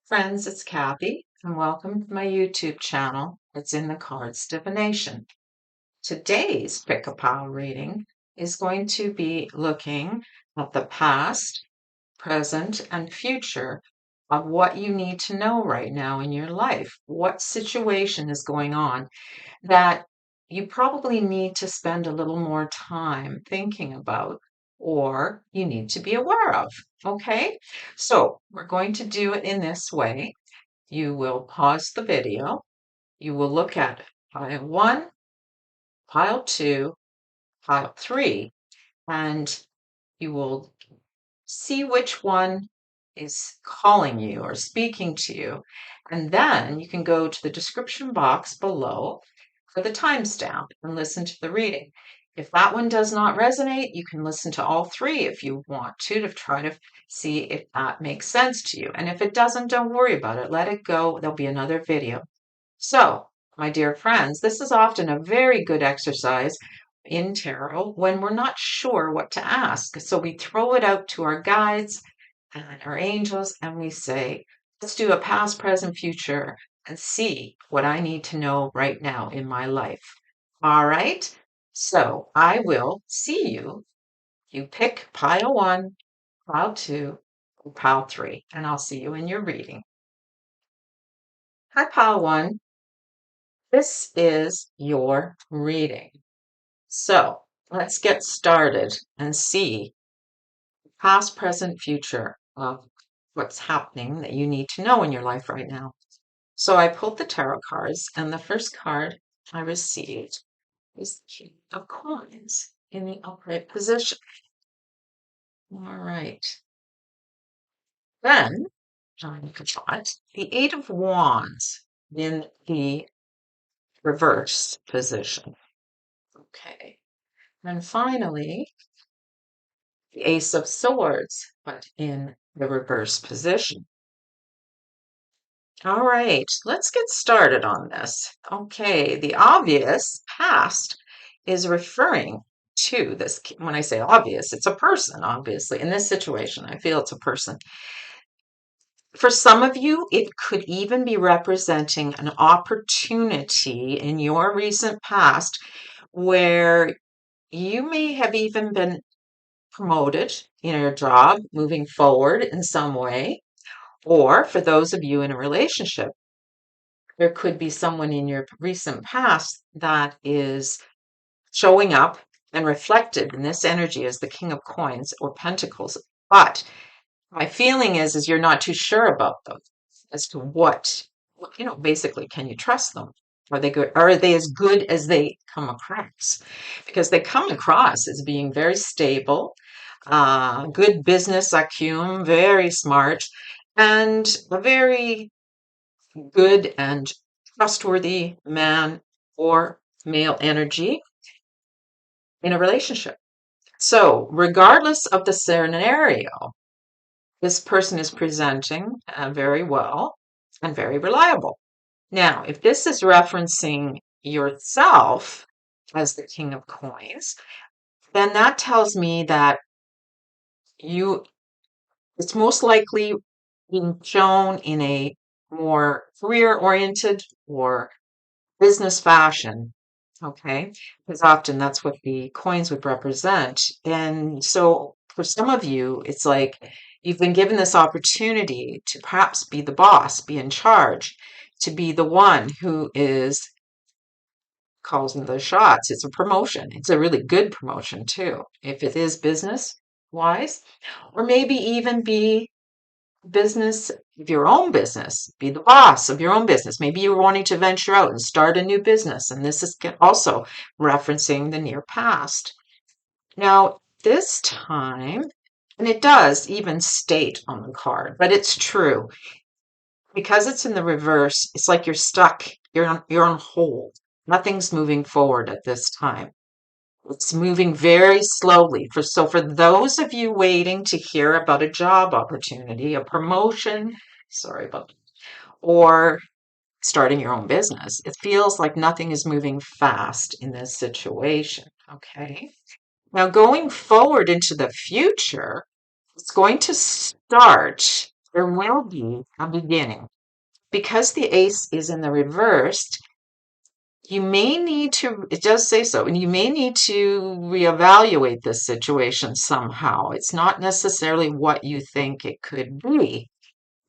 Friends, it's Kathy, and welcome to my YouTube channel. It's in the Cards Divination. Today's pick-a-pile reading is going to be looking at the past, present, and future of what you need to know right now in your life. What situation is going on that you probably need to spend a little more time thinking about, or you need to be aware of. Okay, so we're going to do it in this way. You will pause the video. You will look at pile one, pile two, pile three, and you will see which one is calling you or speaking to you. And then you can go to the description box below for the timestamp and listen to the reading. If that one does not resonate, you can listen to all three if you want to try to see if that makes sense to you. And if it doesn't, don't worry about it. Let it go. There'll be another video. So, my dear friends, this is often a very good exercise in tarot when we're not sure what to ask. So we throw it out to our guides and our angels and we say, let's do a past, present, future and see what I need to know right now in my life. All right. So I will see you. You pick pile one, pile two, or pile three, and I'll see you in your reading. Hi, pile one. This is your reading. So let's get started and see past, present, future of what's happening that you need to know in your life right now. So I pulled the tarot cards, and the first card I received is the King of Coins in the upright position. All right. Then I got the Eight of Wands in the reverse position. Okay. And finally, the Ace of Swords, but in the reverse position. All right, let's get started on this. Okay, the obvious past is referring to this. When I say obvious, it's a person, obviously. In this situation, I feel it's a person. For some of you, it could even be representing an opportunity in your recent past where you may have even been promoted in your job, moving forward in some way. Or for those of you in a relationship, there could be someone in your recent past that is showing up and reflected in this energy as the King of Coins or Pentacles. But my feeling is you're not too sure about those as to what, basically, can you trust them? Are they good? Are they as good as they come across? Because they come across as being very stable, good business acumen, very smart, and a very good and trustworthy man or male energy in a relationship. So, regardless of the scenario, this person is presenting very well and very reliable. Now, if this is referencing yourself as the King of Coins, then that tells me that it's most likely being shown in a more career-oriented or business fashion, okay? Because often that's what the coins would represent. And so for some of you, it's like you've been given this opportunity to perhaps be the boss, be in charge, to be the one who calls the shots. It's a promotion. It's a really good promotion too, if it is business wise, or maybe even be business of your own business, be the boss of your own business. Maybe you're wanting to venture out and start a new business, and this is also referencing the near past. Now, this time, and it does even state on the card, but it's true. Because it's in the reverse, it's like you're stuck, you're on hold. Nothing's moving forward at this time. It's moving very slowly. For those of you waiting to hear about a job opportunity, a promotion, sorry about that, or starting your own business, it feels like nothing is moving fast in this situation. Okay. Now going forward into the future, it's going to start There will be a beginning. Because the ace is in the reversed, you may need to, it does say so, and you may need to reevaluate this situation somehow. It's not necessarily what you think it could be.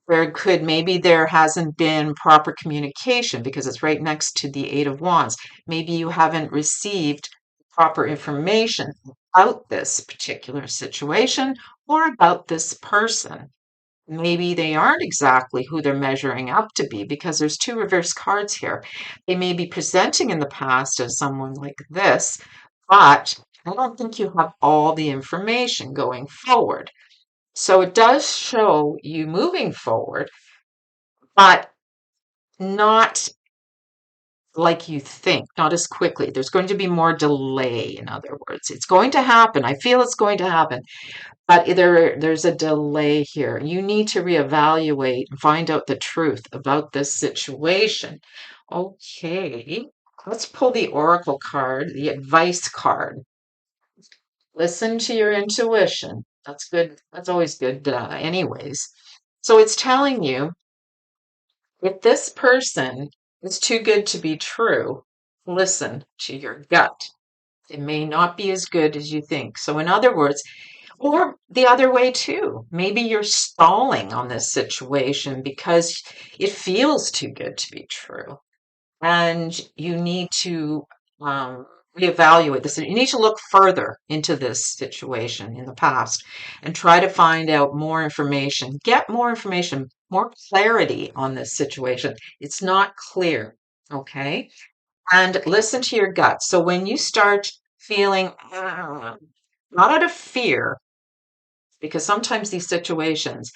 Maybe there hasn't been proper communication because it's right next to the Eight of Wands. Maybe you haven't received proper information about this particular situation or about this person. Maybe they aren't exactly who they're measuring up to be because there's two reverse cards here. They may be presenting in the past as someone like this, but I don't think you have all the information going forward. So it does show you moving forward, but not like you think, not as quickly. There's going to be more delay, in other words. It's going to happen. I feel it's going to happen, but there's a delay here. You need to reevaluate and find out the truth about this situation. Okay, let's pull the Oracle card, the advice card. Listen to your intuition. That's good. That's always good, anyways. So it's telling you if this person is too good to be true, listen to your gut. It may not be as good as you think. So, in other words, or the other way too. Maybe you're stalling on this situation because it feels too good to be true. And you need to reevaluate this. You need to look further into this situation in the past and try to find out more information. Get more information, more clarity on this situation. It's not clear, okay? And listen to your gut. So when you start feeling, not out of fear, because sometimes these situations,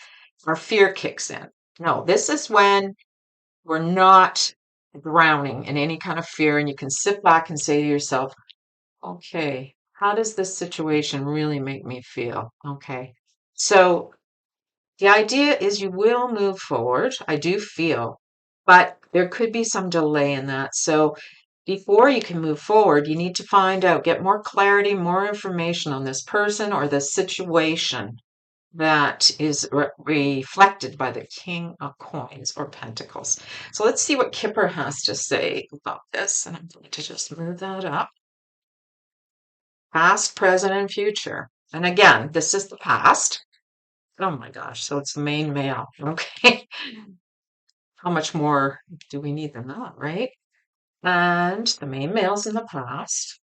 our fear kicks in. No, this is when we're not drowning in any kind of fear, and you can sit back and say to yourself, okay, how does this situation really make me feel? Okay. So the idea is you will move forward, I do feel, but there could be some delay in that. So before you can move forward, you need to find out, get more clarity, more information on this person or this situation that is reflected by the King of Coins or Pentacles. So let's see what Kipper has to say about this. And I'm going to just move that up. Past, present, and future. And again, this is the past. Oh my gosh, so it's the main male. Okay. How much more do we need than that, right? And the main male's in the past.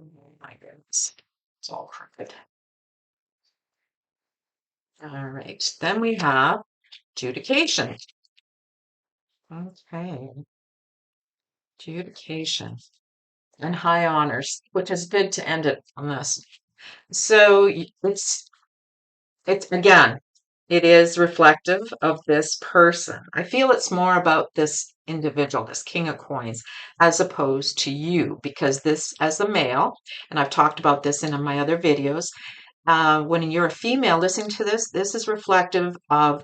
Oh my goodness. It's all crooked. All right. Then we have adjudication. Okay. Adjudication and high honors, which is good to end it on this. So it's again, it is reflective of this person. I feel it's more about this individual, this King of Coins, as opposed to you, because this, as a male, and I've talked about this in my other videos, when you're a female listening to this, this is reflective of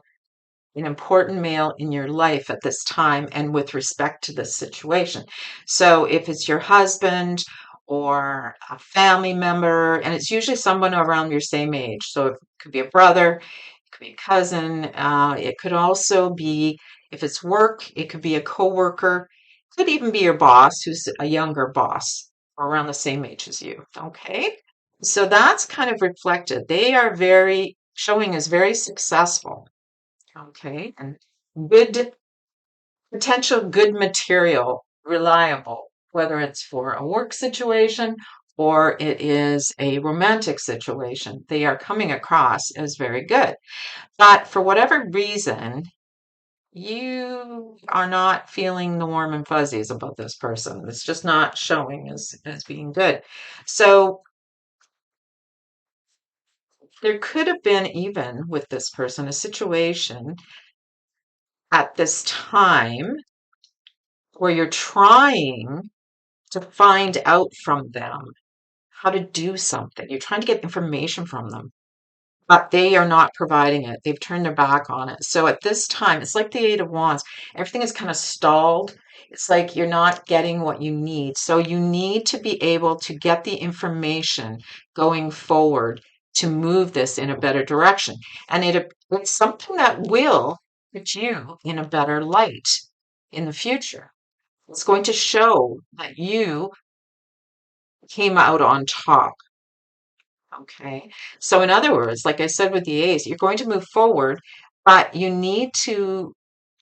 an important male in your life at this time and with respect to this situation. So if it's your husband or a family member, and it's usually someone around your same age. So it could be a brother, it could be a cousin. It could also be, if it's work, it could be a coworker. It could even be your boss, who's a younger boss or around the same age as you. Okay. So that's kind of reflected. They are very, showing as very successful. Okay, and good potential good material, reliable, whether it's for a work situation or it is a romantic situation. They are coming across as very good. But for whatever reason, you are not feeling the warm and fuzzies about this person. It's just not showing as being good. So there could have been, even with this person, a situation at this time where you're trying to find out from them how to do something. You're trying to get information from them, but they are not providing it. They've turned their back on it. So at this time, it's like the Eight of Wands. Everything is kind of stalled. It's like you're not getting what you need. So you need to be able to get the information going forward to move this in a better direction. And it's something that will put you in a better light in the future. It's going to show that you came out on top. Okay. So, in other words, like I said with the A's, you're going to move forward, but you need to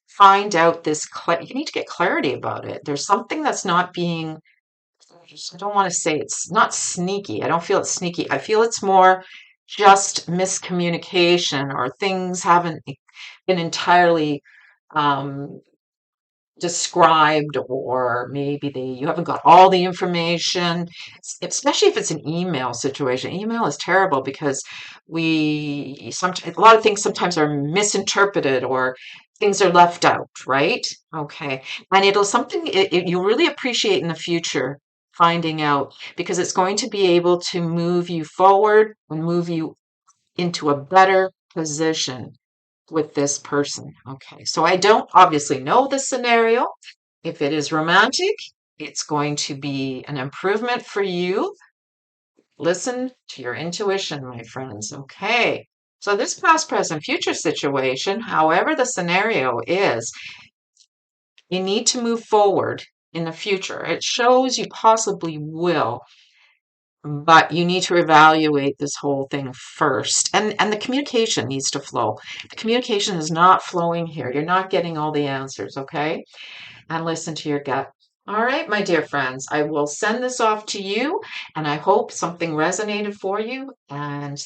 find out you need to get clarity about it. There's something that's not being, I don't want to say it's not sneaky. I don't feel it's sneaky. I feel it's more just miscommunication or things haven't been entirely um, described, or maybe you haven't got all the information, especially if it's an email situation. Email is terrible because sometimes a lot of things sometimes are misinterpreted or things are left out, right? Okay. And it'll something you'll really appreciate in the future finding out, because it's going to be able to move you forward and move you into a better position with this person. Okay, so I don't obviously know the scenario. If it is romantic, it's going to be an improvement for you. Listen to your intuition, my friends. Okay, so this past, present, future situation, however the scenario is, you need to move forward in the future. It shows you possibly will, but you need to evaluate this whole thing first, and the communication needs to flow. The communication is not flowing here. You're not getting all the answers. Okay, and listen to your gut. All right, my dear friends, I will send this off to you, and I hope something resonated for you. And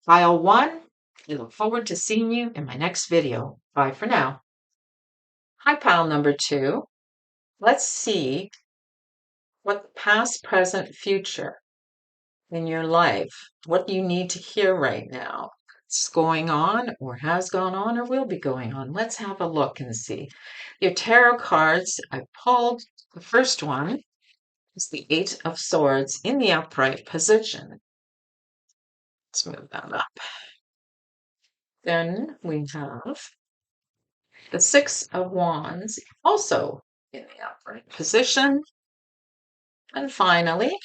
file 1, I look forward to seeing you in my next video. Bye for now. Hi, pile number 2. Let's see what the past, present, future in your life, what you need to hear right now. It's going on, or has gone on, or will be going on. Let's have a look and see. Your tarot cards, I pulled the first one is the 8 of Swords in the upright position. Let's move that up. Then we have the 6 of Wands, also in the upright position. And finally,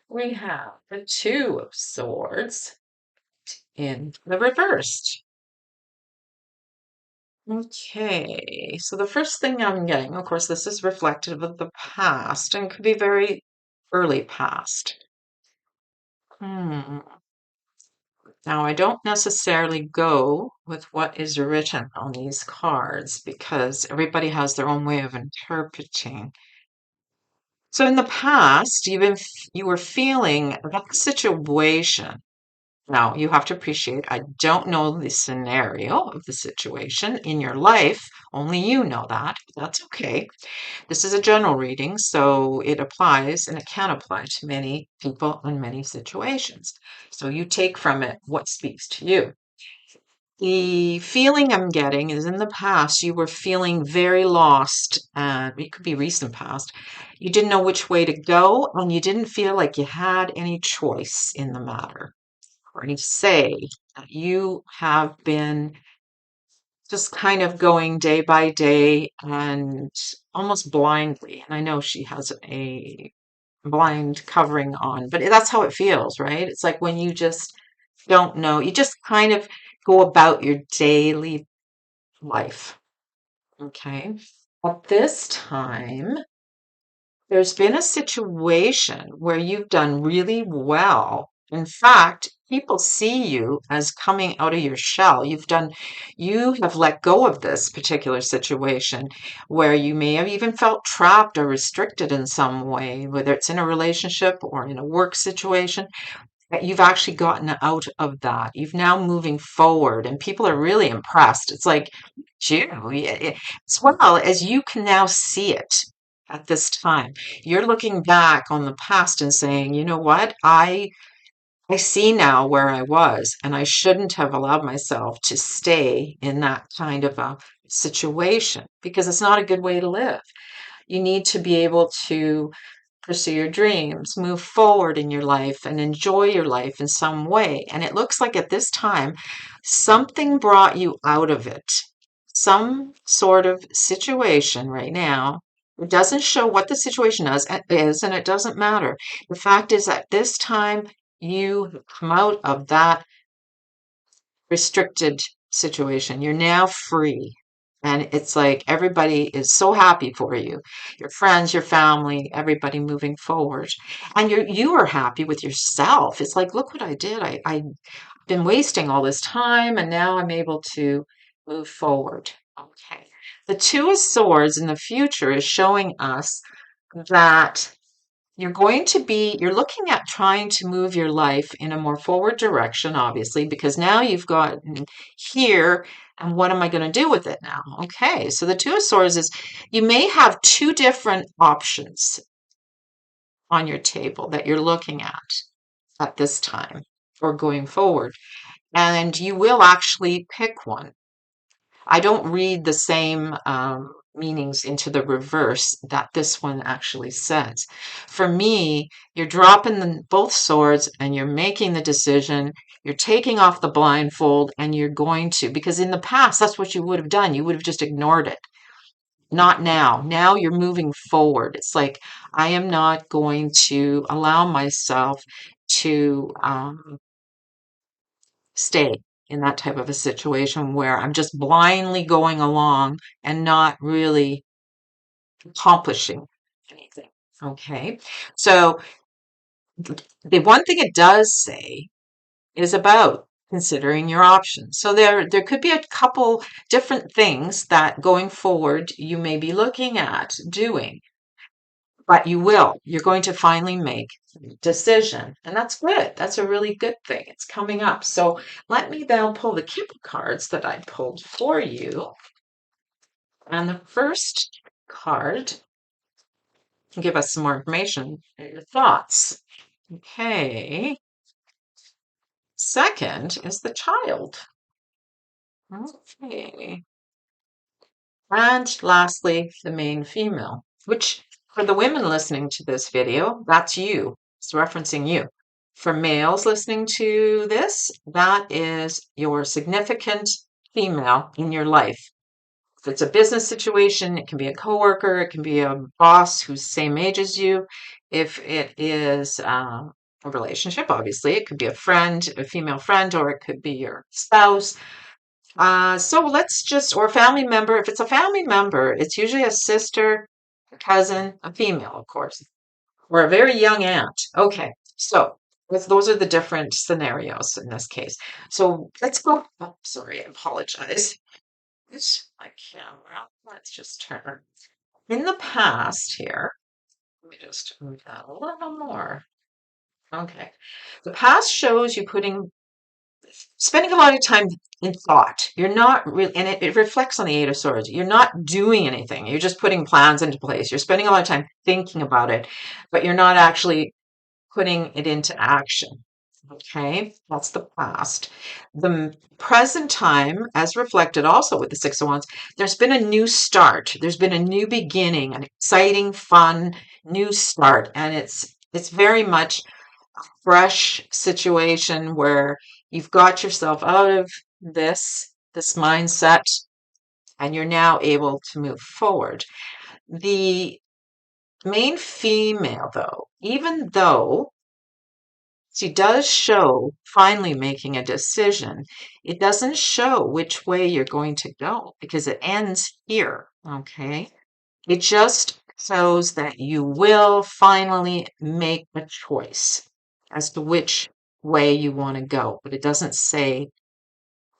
we have the 2 of Swords in the reversed. Okay, so the first thing I'm getting, of course, this is reflective of the past and could be very early past. Now, I don't necessarily go with what is written on these cards because everybody has their own way of interpreting. So in the past, you were feeling that situation. Now, you have to appreciate, I don't know the scenario of the situation in your life. Only you know that. That's okay. This is a general reading, so it applies and it can apply to many people in many situations. So you take from it what speaks to you. The feeling I'm getting is in the past, you were feeling very lost. It could be recent past. You didn't know which way to go, and you didn't feel like you had any choice in the matter, or any say. You have been just kind of going day by day and almost blindly. And I know she has a blind covering on, but that's how it feels, right? It's like when you just don't know, you just kind of go about your daily life. Okay. At this time, there's been a situation where you've done really well. In fact, people see you as coming out of your shell. You have let go of this particular situation where you may have even felt trapped or restricted in some way, whether it's in a relationship or in a work situation. That you've actually gotten out of that. You've now moving forward, and people are really impressed. It's like, gee, as well as you can now see it at this time. You're looking back on the past and saying, you know what? I see now where I was, and I shouldn't have allowed myself to stay in that kind of a situation because it's not a good way to live. You need to be able to pursue your dreams, move forward in your life, and enjoy your life in some way. And it looks like at this time, something brought you out of it. Some sort of situation right now. It doesn't show what the situation is, and it doesn't matter. The fact is, at this time, you come out of that restricted situation. You're now free. And it's like everybody is so happy for you. Your friends, your family, everybody moving forward. And you are happy with yourself. It's like, look what I did. I've been wasting all this time and now I'm able to move forward. Okay. The Two of Swords in the future is showing us that you're looking at trying to move your life in a more forward direction, obviously, because now you've got here, and what am I going to do with it now? Okay, so the Two of Swords is you may have two different options on your table that you're looking at this time or going forward, and you will actually pick one. I don't read the same meanings into the reverse that this one actually says. For me, you're dropping both swords and you're making the decision. You're taking off the blindfold and you're going to, because in the past, that's what you would have done. You would have just ignored it. Not now. Now you're moving forward. It's like, I am not going to allow myself to stay in that type of a situation where I'm just blindly going along and not really accomplishing anything. Okay. So the one thing it does say is about considering your options. So there could be a couple different things that going forward you may be looking at doing, but you're going to finally make a decision. And that's good. That's a really good thing. It's coming up. So let me now pull the Kipper cards that I pulled for you. And the first card can give us some more information and your thoughts. Okay. Second is the child. Okay. And lastly, the main female, which for the women listening to this video, that's you. It's referencing you. For males listening to this, that is your significant female in your life. If it's a business situation, it can be a coworker, it can be a boss who's the same age as you. If it is a relationship, obviously, it could be a friend, a female friend, or it could be your spouse. Or a family member. If it's a family member, it's usually a sister, a cousin, a female, of course, or a very young aunt. Okay, so those are the different scenarios in this case. So let's go. Oh, sorry, I apologize. It's my camera. Let's just turn. In the past here, let me just move that a little more. Okay. The past shows you spending a lot of time in thought. You're not really, and it reflects on the Eight of Swords. You're not doing anything. You're just putting plans into place. You're spending a lot of time thinking about it, but you're not actually putting it into action. Okay, that's the past. The present time, as reflected also with the Six of Wands, there's been a new start. There's been a new beginning, an exciting, fun new start, and it's very much a fresh situation where you've got yourself out of this mindset, and you're now able to move forward. The main female, though, even though she does show finally making a decision, it doesn't show which way you're going to go because it ends here. Okay. It just shows that you will finally make a choice as to which way you want to go. But it doesn't say,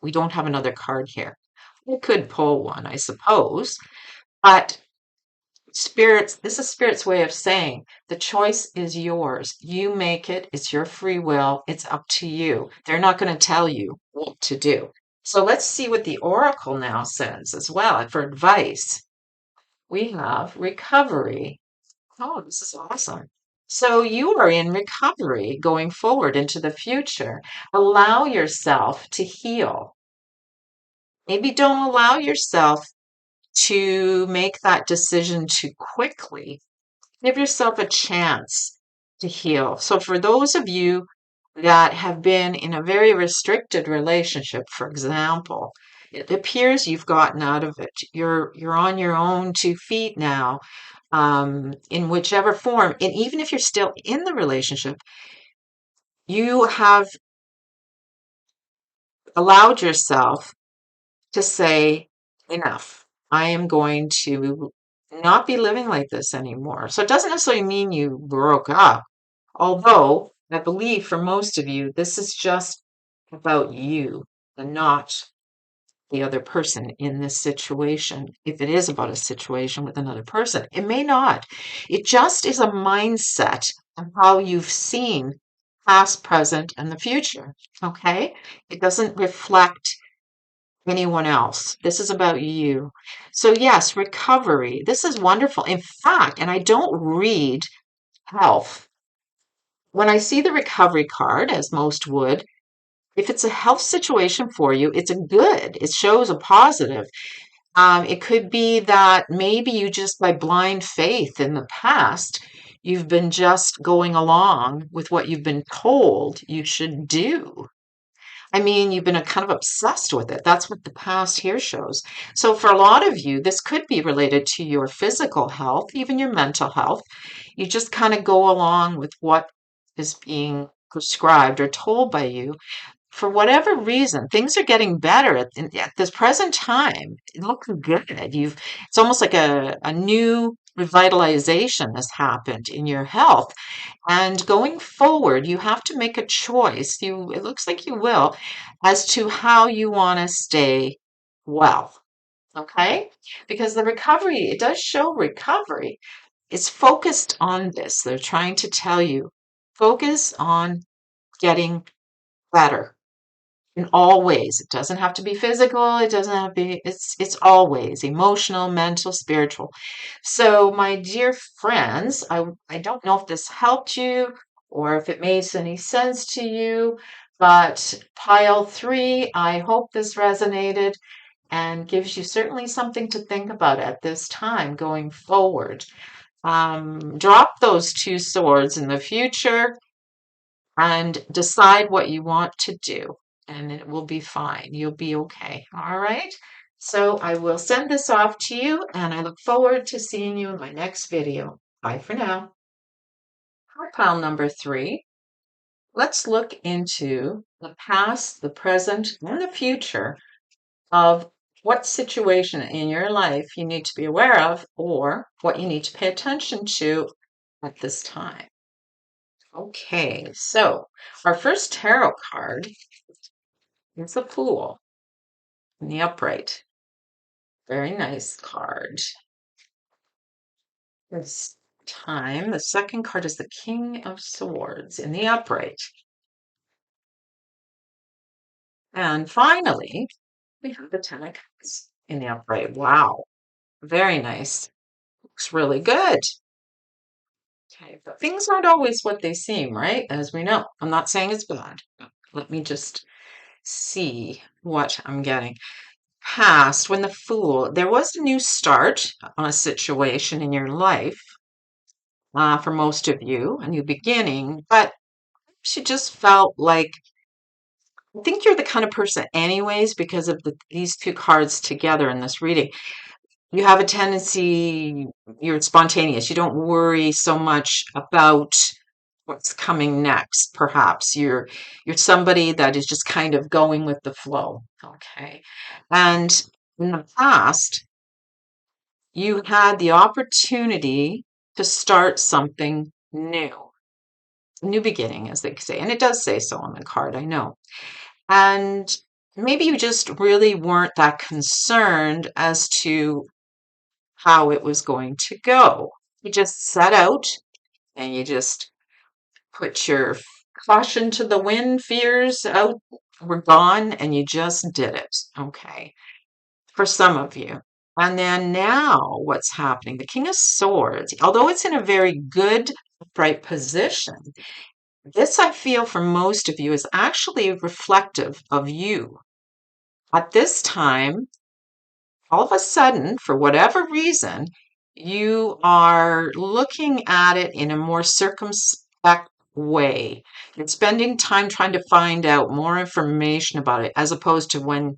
we don't have another card here. We could pull one, I suppose, but this is Spirit's way of saying the choice is yours. You make it. It's your free will. It's up to you. They're not going to tell you what to do. So let's see what the Oracle now says as well for advice. We have recovery. Oh, this is awesome. So you are in recovery going forward into the future. Allow yourself to heal. Maybe don't allow yourself to make that decision too quickly. Give yourself a chance to heal. So, for those of you that have been in a very restricted relationship, for example, it appears you've gotten out of it. You're on your own 2 feet now, in whichever form. And even if you're still in the relationship, you have allowed yourself to say, enough. I am going to not be living like this anymore. So it doesn't necessarily mean you broke up, although I believe for most of you, this is just about you and not the other person in this situation. If it is about a situation with another person, it may not. It just is a mindset of how you've seen past, present, and the future. Okay? It doesn't reflect anyone else. This is about you. So, yes, recovery. This is wonderful. In fact, and I don't read health. When I see the recovery card, as most would, if it's a health situation for you, it's a good. It shows a positive. It could be that maybe you just by blind faith in the past, you've been just going along with what you've been told you should do. I mean, you've been kind of obsessed with it. That's what the past here shows. So, for a lot of you, this could be related to your physical health, even your mental health. You just kind of go along with what is being prescribed or told by you. For whatever reason, things are getting better at this present time. It looks good. It's almost like a new revitalization has happened in your health. And going forward, you have to make a choice. It looks like you will, as to how you want to stay well. Okay? Because the recovery, it does show recovery. It's focused on this. They're trying to tell you, focus on getting better in all ways. It doesn't have to be physical. It doesn't have to be, it's always emotional, mental, spiritual. So, my dear friends, I don't know if this helped you or if it makes any sense to you, but pile three, I hope this resonated and gives you certainly something to think about at this time going forward. Drop those two swords in the future and decide what you want to do, and it will be fine. You'll be okay. All right. So I will send this off to you, and I look forward to seeing you in my next video. Bye for now. Card pile number three. Let's look into the past, the present, and the future of what situation in your life you need to be aware of or what you need to pay attention to at this time. Okay, so our first tarot card is the Fool in the upright. Very nice card. This time, the second card is the King of Swords in the upright. And finally, we have the Ten of Cups in the upright. Wow, very nice. Looks really good. Okay, but things aren't always what they seem, right? As we know. I'm not saying it's bad. Let me just see what I'm getting. Past, when the Fool, there was a new start on a situation in your life for most of you, a new beginning, but she just felt like, I think you're the kind of person, anyways, because of these two cards together in this reading. You have a tendency, you're spontaneous. You don't worry so much about what's coming next, perhaps. You're somebody that is just kind of going with the flow. Okay. And in the past, you had the opportunity to start something new, a new beginning, as they say. And it does say so on the card, I know. And maybe you just really weren't that concerned as to how it was going to go. You just set out and you just put your caution to the wind, fears out, were gone, and you just did it. Okay. For some of you. And then now what's happening? The King of Swords, although it's in a very good, upright position, this I feel for most of you is actually reflective of you. At this time, all of a sudden, for whatever reason, you are looking at it in a more circumspect way. You're spending time trying to find out more information about it as opposed to when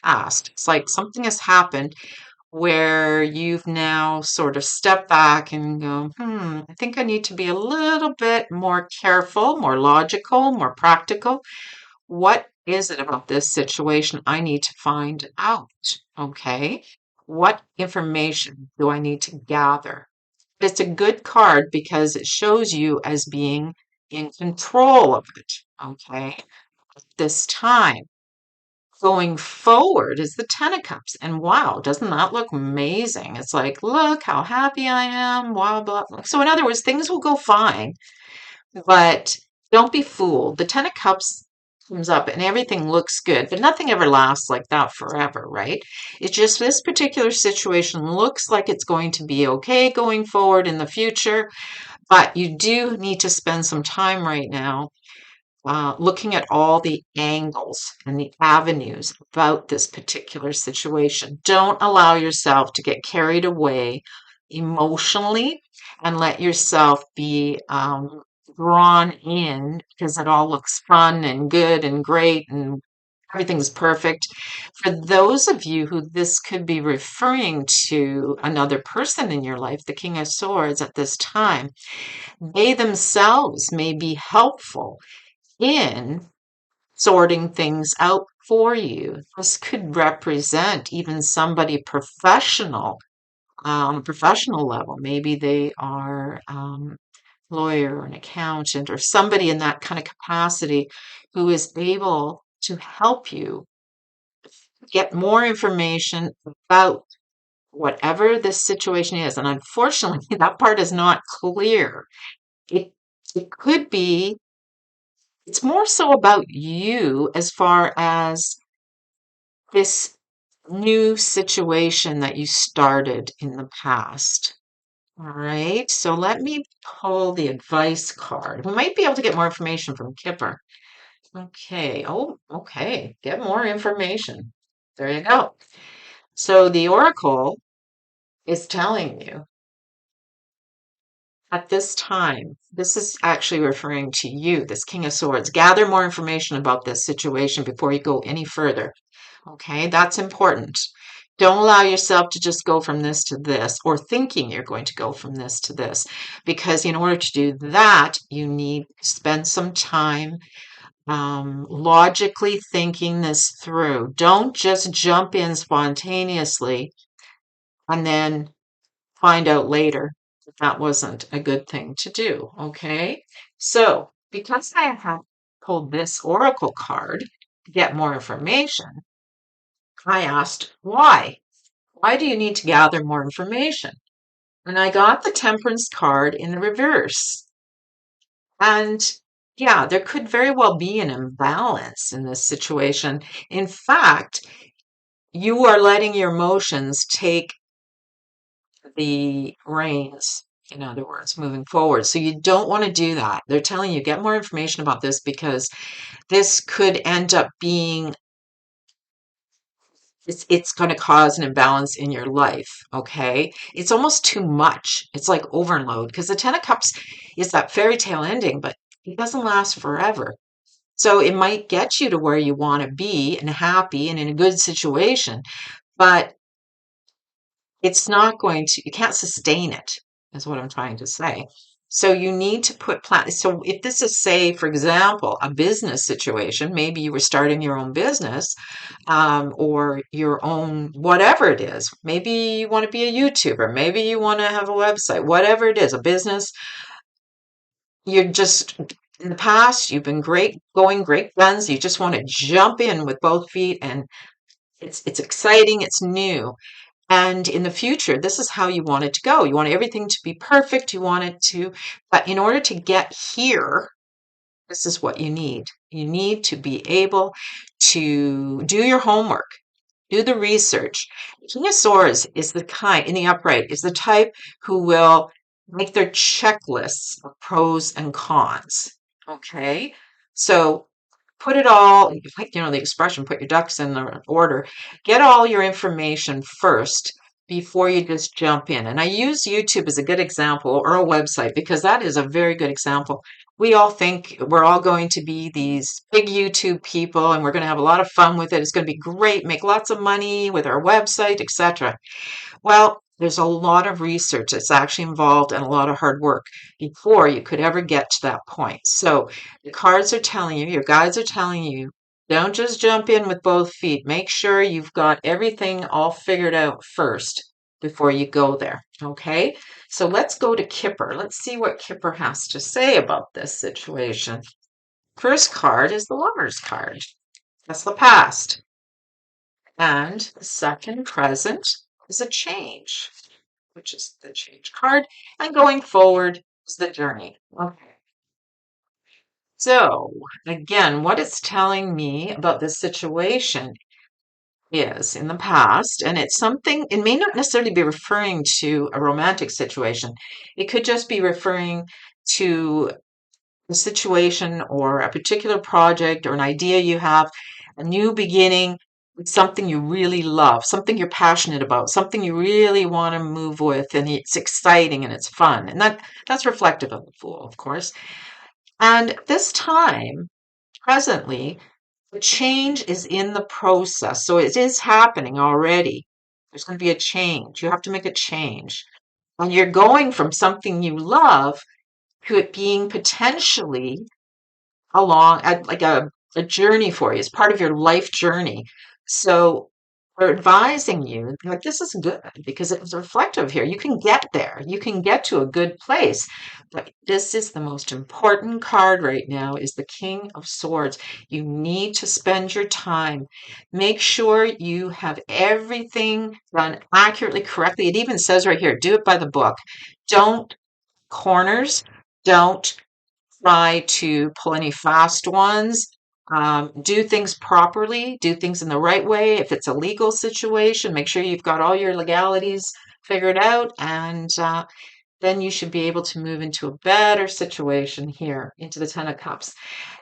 past. It's like something has happened where you've now sort of stepped back and go, I think I need to be a little bit more careful, more logical, more practical. What is it about this situation I need to find out? Okay. What information do I need to gather? It's a good card because it shows you as being in control of it. Okay. This time. Going forward is the Ten of Cups. And wow, doesn't that look amazing? It's like, look how happy I am, blah, blah, blah. So, in other words, things will go fine, but don't be fooled. The Ten of Cups comes up and everything looks good, but nothing ever lasts like that forever, right? It's just this particular situation looks like it's going to be okay going forward in the future, but you do need to spend some time right now looking at all the angles and the avenues about this particular situation. Don't allow yourself to get carried away emotionally and let yourself be drawn in because it all looks fun and good and great and everything's perfect. For those of you who this could be referring to another person in your life, the King of Swords at this time, they themselves may be helpful in sorting things out for you. This could represent even somebody professional, professional level. Maybe they are lawyer or an accountant or somebody in that kind of capacity who is able to help you get more information about whatever this situation is. And unfortunately, that part is not clear. It it could be it's more so about you as far as this new situation that you started in the past. All right, so let me pull the advice card. We might be able to get more information from Kipper. Okay, oh, okay, get more information. There you go. So the Oracle is telling you at this time, this is actually referring to you, this King of Swords. Gather more information about this situation before you go any further. Okay, that's important. Don't allow yourself to just go from this to this or thinking you're going to go from this to this, because in order to do that, you need to spend some time logically thinking this through. Don't just jump in spontaneously and then find out later that that wasn't a good thing to do. Okay, so because I have pulled this oracle card to get more information, I asked why. Why do you need to gather more information? And I got the Temperance card in the reverse. And yeah, there could very well be an imbalance in this situation. In fact, you are letting your emotions take the reins, in other words, moving forward. So you don't want to do that. They're telling you get more information about this because this could end up being it's going to cause an imbalance in your life, okay? It's almost too much. It's like overload because the Ten of Cups is that fairy tale ending, but it doesn't last forever. So it might get you to where you want to be and happy and in a good situation, but it's not going to, you can't sustain it, is what I'm trying to say. So you need to put plan. So if this is, say, for example, a business situation, maybe you were starting your own business or your own, whatever it is. Maybe you want to be a YouTuber. Maybe you want to have a website, whatever it is, a business. You're just, in the past, you've been going great guns. You just want to jump in with both feet and it's exciting, it's new. And in the future, this is how you want it to go. You want everything to be perfect. You want it to, but in order to get here, this is what you need. You need to be able to do your homework, do the research. King of Swords is the kind, in the upright, is the type who will make their checklists of pros and cons. Okay? So put it all, like, the expression, put your ducks in the order. Get all your information first before you just jump in. And I use YouTube as a good example or a website because that is a very good example we all think we're all going to be these big YouTube people and we're going to have a lot of fun with it. It's going to be great, make lots of money with our website, etc. Well, there's a lot of research that's actually involved and a lot of hard work before you could ever get to that point. So the cards are telling you, your guides are telling you, don't just jump in with both feet. Make sure you've got everything all figured out first before you go there. Okay? So let's go to Kipper. Let's see what Kipper has to say about this situation. First card is the Lover's card. That's the past. And the second present is a change, which is the change card. And going forward is the journey. Okay. So again, what it's telling me about this situation is in the past, and it's something, it may not necessarily be referring to a romantic situation. It could just be referring to a situation or a particular project or an idea you have, a new beginning, something you really love, something you're passionate about, something you really want to move with, and it's exciting and it's fun. And that's reflective of the Fool, of course. And this time, presently, the change is in the process. So it is happening already. There's going to be a change. You have to make a change. And you're going from something you love to it being potentially like a journey for you. It's part of your life journey. So we're advising you, like this is good because it's reflective here. You can get there. You can get to a good place. But this is the most important card right now is the King of Swords. You need to spend your time. Make sure you have everything done accurately, correctly. It even says right here, do it by the book. Don't corners. Don't try to pull any fast ones. Do things properly, do things in the right way. If it's a legal situation, make sure you've got all your legalities figured out, and then you should be able to move into a better situation here, into the Ten of Cups.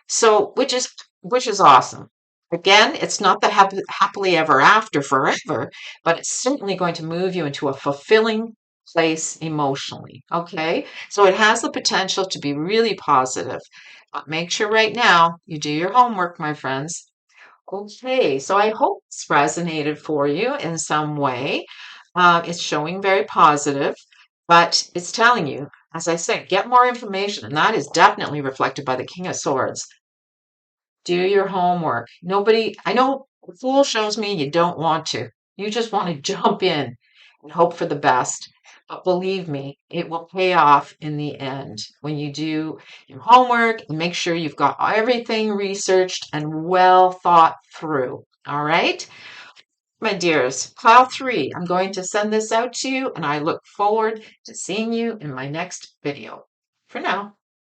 So, which is awesome. Again, it's not the happily ever after forever, but it's certainly going to move you into a fulfilling place emotionally. Okay, so it has the potential to be really positive. But make sure right now you do your homework, my friends. Okay, so I hope it's resonated for you in some way. It's showing very positive, but it's telling you, as I said, get more information, and that is definitely reflected by the King of Swords. Do your homework. I know the Fool shows me you don't want to. You just want to jump in and hope for the best. But believe me, it will pay off in the end when you do your homework and make sure you've got everything researched and well thought through. All right? My dears, pile three, I'm going to send this out to you and I look forward to seeing you in my next video. For now.